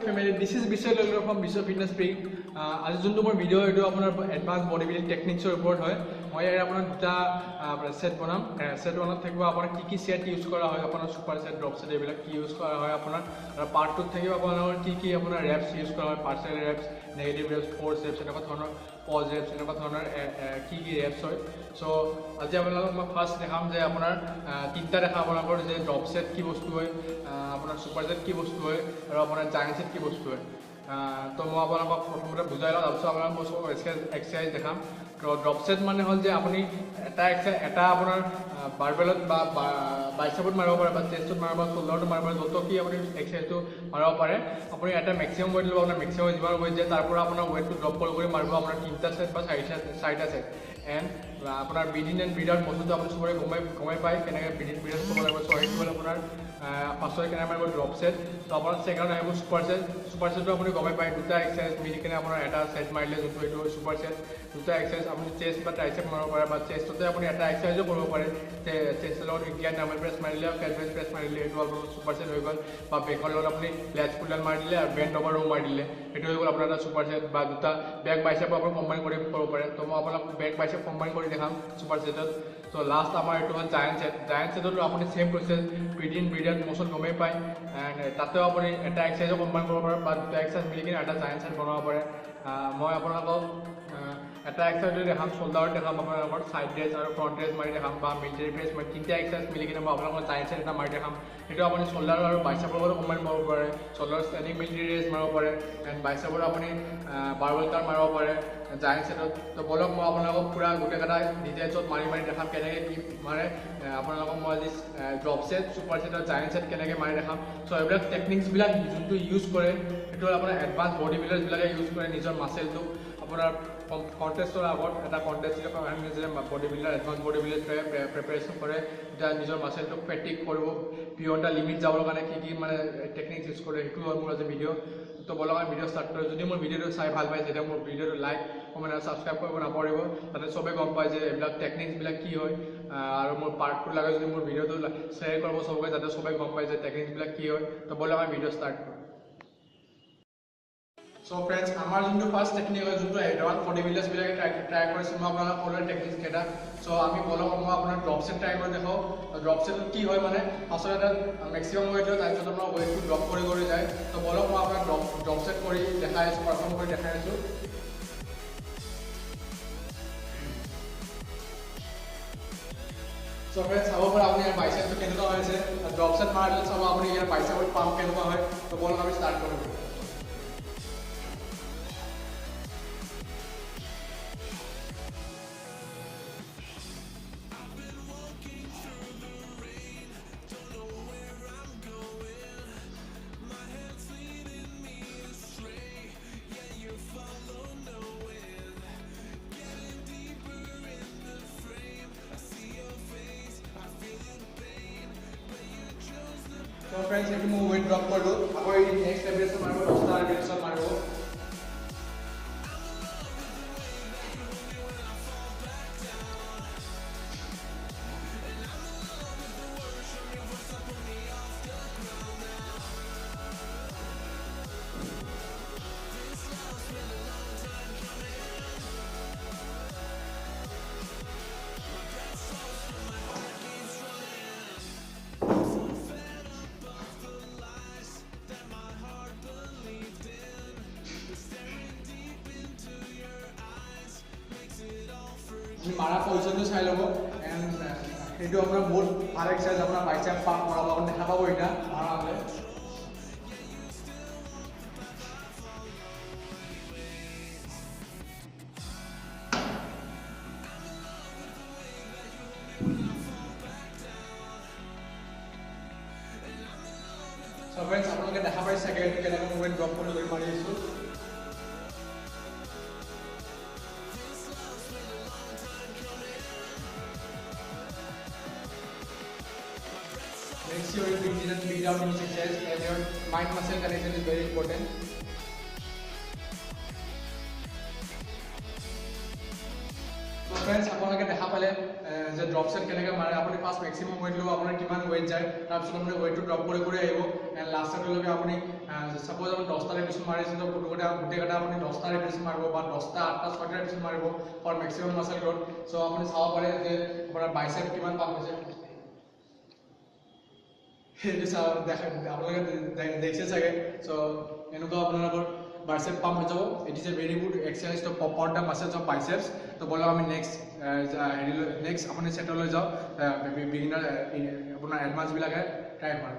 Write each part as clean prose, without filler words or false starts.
Family, this is Biswa from Biswa Fitness Spring. As you know, video is advanced bodybuilding techniques report. I have set one. Set one of the key set use super set, drop set, use part 2 key reps use partial reps, negative reps, force reps, pause reps, key reps. So, as I first drop set key super set key giant set কি বস্তু হয় তো মই আপোনাক প্ৰথমতে বুজাই লওঁ তাৰপিছত আপোনাক এক্সাৰসাইজ দেখাম তো ড্ৰপ সেট মানে হ'ল যে আপুনি এটা আপোনাৰ বাৰবেলত বা বাইচেপত মাৰিব পাৰে বা চেষ্টত মাৰিব পাৰে শোল্ডাৰটো মাৰিব পাৰে য'ত কি আপুনি এক্সাৰসাইজটো মাৰিব পাৰে আপুনি এটা মেক্সিমাম ৱেইট ল'ব আপোনাৰ মেক্সিমাম যিমান ৱেইট যায় তাৰ পৰা আপোনাৰ ৱেইটটো ড্ৰপ কৰি মাৰিব আপোনাৰ 3টা সেট বা 4টা সেট এণ্ড আপোনাৰ বিডিন এণ্ড বিডাউট বস্তুটো আপুনি চবৰে গমাই পায় কেনেকৈ বিডিন বিডাউট কৰিব লাগিব চ' সেইটো হ'ল আপোনাৰ ফাৰ্ষ্টত কেনেকৈ মাৰিব ড্ৰপ সেট তো আপোনাৰ ছেকেণ্ড আহিব সুপাৰ সেটটো আপুনি গমাই পায় দুটা এক্সাৰসাইজ মিলি কিনে আপোনাৰ এটা সেট মাৰিলে যোনটো এইটো সুপাৰ সেট দুটা এক্সাৰসাইজ আপুনি চেষ্ট বা ট্ৰাইচেপ মাৰিব পাৰে বা চেষ্টতে আপুনি এটা এক্সাৰসাইজো কৰিব পাৰে চেষ্টৰ লগত ইণ্ডিয়ান ডাম্বেল প্ৰেছ মাৰিলে ফেট বেঞ্চ প্ৰেছ মাৰিলে সেইটো আপোনাৰ সুপাৰ সেট হৈ গ'ল বা বেকৰ লগত আপুনি লেটছ পুল ডাউন মাৰি দিলে আৰু বেণ্ট অভাৰ ৰ' মাৰি দিলে সেইটো হৈ গ'ল আপোনাৰ এটা সুপাৰ সেট বা দুটা বেক বাইচেপ আপুনি কম্বাইন কৰি কৰিব পাৰে তো মই আপোনাক বেক বাইচেপ কম্বাইন কৰি দেখাম সুপাৰ সেটত তো লাষ্ট আমাৰ এইটো হ'ল জায়েণ্ট সেটতো আপুনি সেম প্ৰচেছ বিডিন বিডাউট মোচন গমেই পায় এণ্ড তাতেও আপুনি এটা এক্সাৰসাইজো কম্বাইন কৰিব পাৰে বা দুটা এক্সাৰসাইজ মিলি কিনে এটা জায়েণ্ট সেট বনাব পাৰে মই আপোনালোকক এটা এক্সাৰসাইজ দেখাম শোল্ডাৰত দেখাম আপোনালোকৰ সাইড ৰেজ আৰু ফ্ৰণ্ট ৰেজ মাৰি দেখাম বা মিলিটাৰী প্ৰেছ মই 3টা এক্সাৰসাইজ মিলি কিনে মই আপোনালোকৰ জায়েণ্ট সেট এটা মাৰি দেখাম সেইটো আপুনি শোল্ডাৰ আৰু বাইচেপৰ লগত কম্বাইন কৰিব পাৰে শোল্ডাৰ ষ্টেণ্ডিং মিলিটাৰী ৰেজ মাৰিব পাৰে এণ্ড বাইচেপৰ আপুনি বাৰবেল কাৰ্ড মাৰিব পাৰে জায়েণ্ট সেটত তো বলক মই আপোনালোকক পুৰা গোটেইকেইটা ডিটেইলছত মাৰি দেখাম কেনেকৈ কি মাৰে আপোনালোকক মই আজি ড্ৰপ সেট সুপাৰ সেট আৰু জায়েণ্ট সেট কেনেকৈ মাৰি দেখাম চ' এইবিলাক টেকনিক্সবিলাক যোনটো ইউজ কৰে সেইটো হ'ল আপোনাৰ এডভান্স বডি বিল্ডাৰ্ছবিলাকে ইউজ কৰে নিজৰ মাছেলটো আপোনাৰ কণ্টেষ্টৰ আগত এটা contest body builder advance body builder preparation কৰে এতিয়া নিজৰ মাছেলটোক ফেটিক কৰিব বিয়ণ্ড দ্য লিমিট যাবৰ কাৰণে কি মানে টেকনিক্স ইউজ কৰে সেইটো হ'ল মোৰ আজি ভিডিঅ' তো বলক আমি ভিডিঅ' ষ্টাৰ্ট কৰোঁ যদি মোৰ ভিডিঅ'টো চাই ভাল পায় তেতিয়া মোৰ ভিডিঅ'টো লাইক কমেণ্ট আৰু ছাবস্ক্ৰাইব কৰিব নাপাহৰিব তাতে চবেই গম পায় যে এইবিলাক টেকনিক্সবিলাক কি হয় আৰু মোৰ পাৰ্টটো লাগে যদি মোৰ ভিডিঅ'টো শ্বেয়াৰ কৰিব চবকে যাতে চবেই গম পায় যে টেকনিক্সবিলাক কি হয় তো বলক আমি ভিডিঅ' ষ্টাৰ্ট কৰোঁ So friends, আমাৰ যোনটো ফাৰ্ষ্ট টেকনিক হয় যোনটো এডভান্স বডি বিল্ডাৰ্ছবিলাকে ট্ৰাই কৰিছে মই আপোনালোকক ক'লোৱে টেকনিক্স কেইটা চ' আমি বলক মই আপোনাৰ ড্ৰপ সেট ট্ৰাই কৰি দেখাওঁ ড্ৰপ সেটত কি হয় মানে ফাৰ্ষ্টত এটা মেক্সিমাম ৱেইট হয় তাৰপিছত আপোনাৰ ৱেইটটো ড্ৰপ কৰি যায় ত' বলক মই আপোনাক ড্ৰপ সেট কৰি দেখাই আছোঁ পাৰফৰ্ম কৰি দেখাই আছোঁ চ' ফ্ৰেণ্ডছ চাব পাৰে আপুনি ইয়াৰ বাইচেপটো কেনেকুৱা হৈ আছে ড্ৰপ সেট মাৰি দিলে চাব আপুনি ইয়াৰ বাইচেপৰ পাম্প কেনেকুৱা হয় ত' বলক আমি ষ্টাৰ্ট কৰোঁ So friends, if you weight drop kar do, apo next repetition maro, 10 repetition maro. মাৰা পজিশ্যনটো চাই ল'ব এণ্ড সেইটো আপোনাৰ বহুত ভাল এক্সাৰচাইজ আপোনাৰ বাইচেপ পাম্প কৰাব আপুনি দেখা পাব এতিয়া মাৰা হ'লে চ' ফ্ৰেণ্ডছ আপোনালোকে দেখা পাইছে চাগে কেনেকৈ মই ড্ৰপ কৰি মাৰি আছোঁ Make sure you didn't beat out in exercise as your mind muscle connection is very important. So friends, আপোনালোকে দেখা পালে যে ড্ৰপ সেট কেনেকৈ মাৰে আপুনি ফাৰ্ষ্ট মেক্সিমাম ৱেইট ল'ব আপোনাৰ কিমান ৱেইট যায় তাৰপিছত আপুনি ৱেইটটো ড্ৰপ কৰি কৰি আহিব এণ্ড লাষ্টলৈকে আপুনি সাপোজ আপুনি 10টা ৰিপিটেশ্যন মাৰিছে তো গোটেইকেইটা আপুনি 10টা ৰিপিটেশ্যন মাৰিব বা 10টা 8টা 6টা ৰিপিটেশ্যন মাৰিব ফৰ মেক্সিমাম মাসল গ্ৰোথ চ' আপুনি চাব পাৰে যে আপোনাৰ বাইচেপ কিমান পাম হৈছে সেইটো চাব আপোনালোকে দেখিছে চাগে চ' এনেকুৱা আপোনালোকৰ বাইচেপ পাম্প হৈ যাব it is a very good exercise to pop out the muscles of biceps তো বলক আমি নেক্সট আপুনি সেটলৈ যাওঁ বিগিনাৰ আপোনাৰ এডভান্সবিলাকে ট্ৰাই কৰে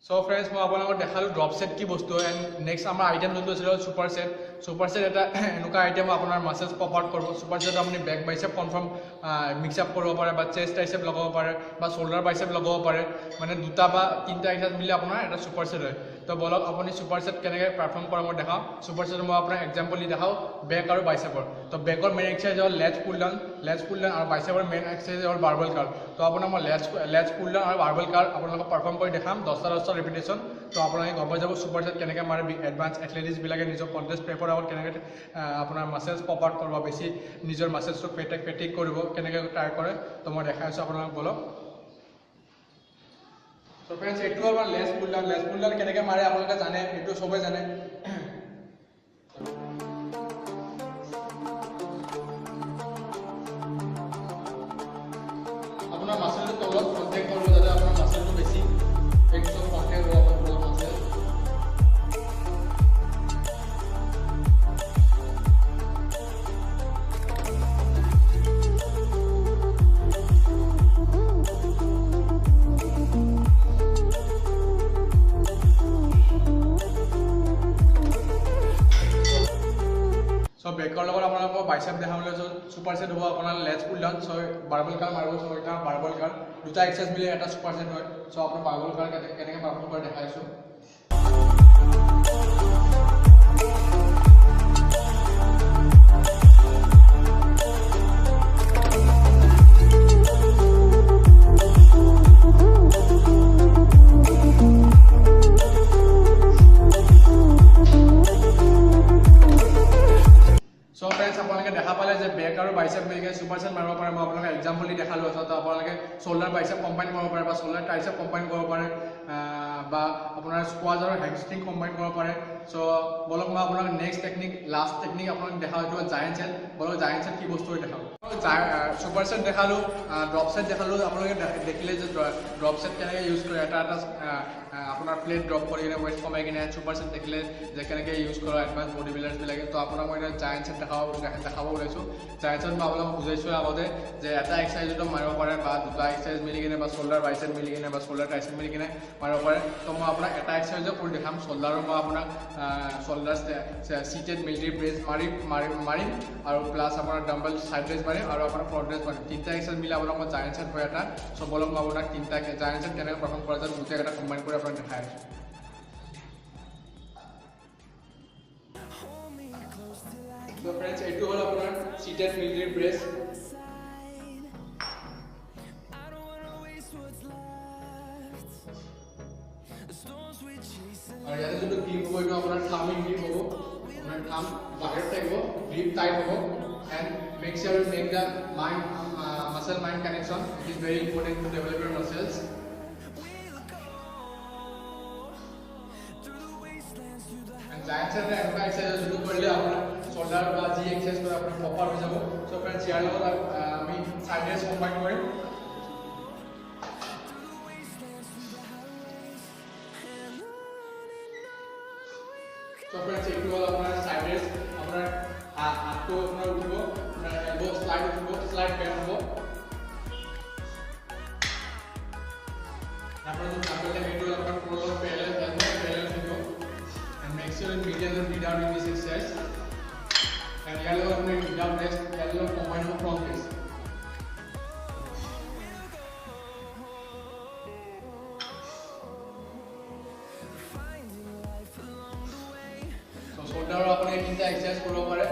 চ' ফ্ৰেণ্ডছ মই আপোনালোকক দেখালোঁ ড্ৰপ সেট কি বস্তু এণ্ড নেক্সট আমাৰ আইটেম যোনটো আছিল ছুপাৰ সেট এটা এনেকুৱা আইটেম আপোনাৰ মাসেলছ পপ আউট কৰিব ছুপাৰ সেট আপুনি back biceps confirm mix up কৰিব পাৰে বা চেষ্ট ট্ৰাইচেপ লগাব পাৰে বা শোল্ডাৰ বাইচেপ লগাব পাৰে মানে দুটা বা তিনিটা এক্সাৰচাইজ মিলি আপোনাৰ এটা ছুপাৰ সেট হয় তো বলক আপুনি ছুপাৰ সেট কেনেকৈ পাৰফৰ্ম কৰে মই দেখাওঁ ছুপাৰ সেট মই আপোনাক এক্সাম্পল দি দেখাওঁ বেক আৰু বাইচেপৰ তো বেকৰ মেইন এক্সাৰচাইজ হ'ল লেটছ পুল ডাউন আৰু বাইচেপৰ মেইন এক্সাৰচাইজ হ'ল বাৰ্বেল কাৰ্ল তো আপোনাক মই লেটছ পুল ডাউন আৰু বাৰ্বেল কাৰ্ল আপোনালোকক পাৰফৰ্ম কৰি দেখাম 10টা ৰিপিটেশ্যন তো আপোনালোকে গম পাই যাব ছুপাৰ সেট কেনেকৈ মাৰে এডভান্স এথলেটিক্সবিলাকে নিজৰ কণ্টেষ্ট পেপাৰ আগত কেনেকৈ আপোনাৰ মাসেলছ পপ আউট কৰিব বেছি নিজৰ মাসেলছটোক পেটিক কৰিব কেনেকৈ ট্ৰাই কৰে তো মই দেখাই আছোঁ আপোনালোক বলক তো ফ্ৰেণ্ডছ এইটো আমাৰ লেটছ পুল ডাউন কেনেকৈ মাৰে আপোনালোকে জানে এইটো চবেই জানে আপোনাৰ মাসেলটো তলত কণ্টেক্ট কৰিব যাতে আপোনাৰ মাসেলটো বেছি পেটত কণ্টেক্ট হ'ব আপোনাৰ মাসেল বেকৰ লগত আপোনালোকক বাইচেপ দেখাবলৈ ছুপাৰ সেট হ'ব আপোনাৰ লেটছ পুল ডাউন চ' বাৰ্বেল কাৰ্ল মাৰিব চ' এটা বাৰ্বেল কাৰ্ল দুটা এক্সাৰচাইজ মিলি এটা ছুপাৰ সেট হয় চ' আপোনাৰ বাৰ্বেল কাৰ্ল কেনেকৈ পাৰফৰ্ম কৰে দেখাইছোঁ So friends, আপোনালোকে দেখা পালে যে বেক আৰু বাইচেপ মিলি ছুপাৰ সেট মাৰিব পাৰে মই আপোনালোকক এক্সাম্পল দি দেখালোঁ তো আপোনালোকে শোল্ডাৰ বাইচেপ কম্বাইন কৰিব পাৰে বা শোল্ডাৰ ট্ৰাইচেপ কম্বাইন কৰিব পাৰে বা আপোনাৰ স্কোৱাজ আৰু হেমষ্ট্ৰিং কম্বাইন কৰিব পাৰে চ' বলক মই আপোনালোক নেক্সট টেকনিক লাষ্ট টেকনিক আপোনালোক দেখাওঁ এইটো জায়েণ্ট সেট বলক জায়েণ্ট সেট কি বস্তু দেখাওঁ ছুপাৰ সেট দেখালোঁ ড্ৰপ সেট দেখালোঁ আপোনালোকে দেখিলে যে ড্ৰপ সেট কেনেকৈ ইউজ কৰে এটা আপোনাৰ প্লেট ড্ৰপ কৰি কিনে ৱেইট কমাই কিনে ছুপাৰ সেট দেখিলে যে কেনেকৈ ইউজ কৰে এডভান্স বডি বিল্ডাৰ্ছবিলাকে তো আপোনাক মই এতিয়া জায়েণ্ট সেট দেখাব ওলাইছোঁ জায়েণ্ট সেট মই আপোনালোকক বুজাইছোঁ আগতে যে এটা এক্সাৰচাইজতো মাৰিব পাৰে বা দুটা এক্সাৰচাইজ মিলি কিনে বা শোল্ডাৰ বাইচেপ মিলি কিনে বা শোল্ডাৰ ট্ৰাইচেপ মিলি কিনে মাৰিব পাৰে তো মই আপোনাক এটা এক্সাৰচাইজো কৰি দেখাম শোল্ডাৰৰ মই আপোনাক শোল্ডাৰ চিটেড মিলিটাৰী প্ৰেছ মাৰিম আৰু প্লাছ আপোনাৰ ডাম্বল চাইড ৰেজ মাৰিম আৰু আপোনাৰ ফ্ৰণ্ট ৰেজ মাৰিম তিনিটা এক্সাৰচাইজ মিলি আপোনাক মই জায়েণ্ট সেট হয় এটা চ' বলক মই আপোনাক তিনিটা জায়েণ্ট সেট কেনেকৈ পাৰফৰ্ম কৰা যায় গোটেইকেইটা কম্বাইন কৰি আপোনাক দেখাই আছোঁ So friends, এইটো হ'ল আপোনাৰ seated military press আৰু ইয়াতে যোনটো গ্ৰিপ হ'ব এইটো আপোনাৰ থাম্বিং গ্ৰিপ হ'ব আপোনাৰ থাম্ব বাহিৰত থাকিব গ্ৰিপ টাইট হ'ব and make sure you make the muscle mind connection. It is very important to develop your muscles. And giant set and exercise शुरू कर लिया अपना shoulder বা জি exercise করে আপনি proper হয়ে যাব so friends ইয়ার লগত আমি side raise combine করি so friends একটু হলো আপনার side raise আপনার হাতটো আপনার উঠিব আপনার elbow slide উঠিব slide bend হবো আপনার যে সামনে ভিডিও আপনার পুরো parallel দিব and make sure you medial and mid out in this exercise and yellow and without rest yellow combine with front raise so shoulder apne tinta exercise koribo pare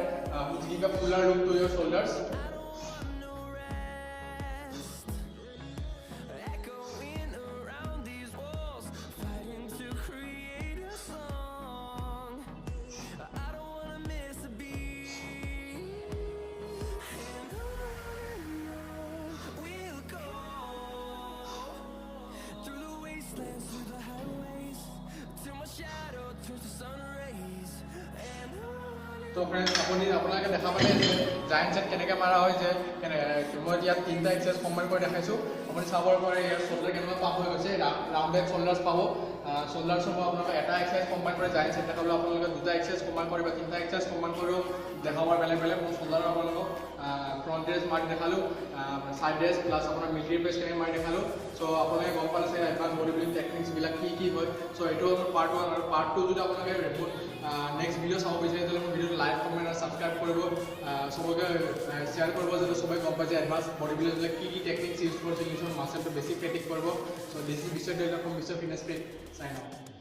which give a fuller look to your shoulders তো friends আপোনালোকে দেখা পালে যে giant set কেনেকৈ মাৰা হয় যে মই ইয়াত 3টা এক্সাৰচাইজ কম্বাইন কৰি দেখাইছোঁ আপুনি চাব পাৰে ইয়াৰ শোল্ডাৰ কেনেকুৱা পাম্প হৈ গৈছে ৰাউণ্ডেড শোল্ডাৰ্ছ পাব শোল্ডাৰ্ছৰ মই আপোনালোকে এটা এক্সাৰচাইজ কম্বাইন কৰি জায়েণ্ট ছেট দেখালোঁ আপোনালোকে 2টা এক্সাৰচাইজ কম্বাইন কৰিব 3টা এক্সাৰচাইজ কম্বাইন কৰিও দেখাব বেলেগ বেলেগ মই শোল্ডাৰৰ আপোনালোকক ফ্ৰণ্ট ৰেজ মাৰি দেখালোঁ সাইড ৰেজ প্লাছ আপোনাৰ মিলিটাৰী প্ৰেছ কেনেকৈ মাৰি দেখালোঁ চ' আপোনালোকে গম পালে চাগে এডভান্স বডি বিল্ডিং টেকনিক্সবিলাক কি হয় চ' এইটো হ'ল পাৰ্ট 1 আৰু পাৰ্ট 2 যদি আপোনালোকে নেক্সট ভিডিঅ' চাব বিচাৰে তেতিয়াহ'লে মোৰ ভিডিঅ'টো লাইক কমেণ্ট আৰু ছাবস্ক্ৰাইব কৰিব চবকে শ্বেয়াৰ কৰিব যাতে সবে গম পায় যে এডভান্স বডি বিল্ডিংবিলাক কি টেকনিক্স ইউজ কৰিছে নিজৰ মাছলটো বেছি ক্ৰিটিক কৰিব so' this is Bishwa development Bishwa fitness fit sign out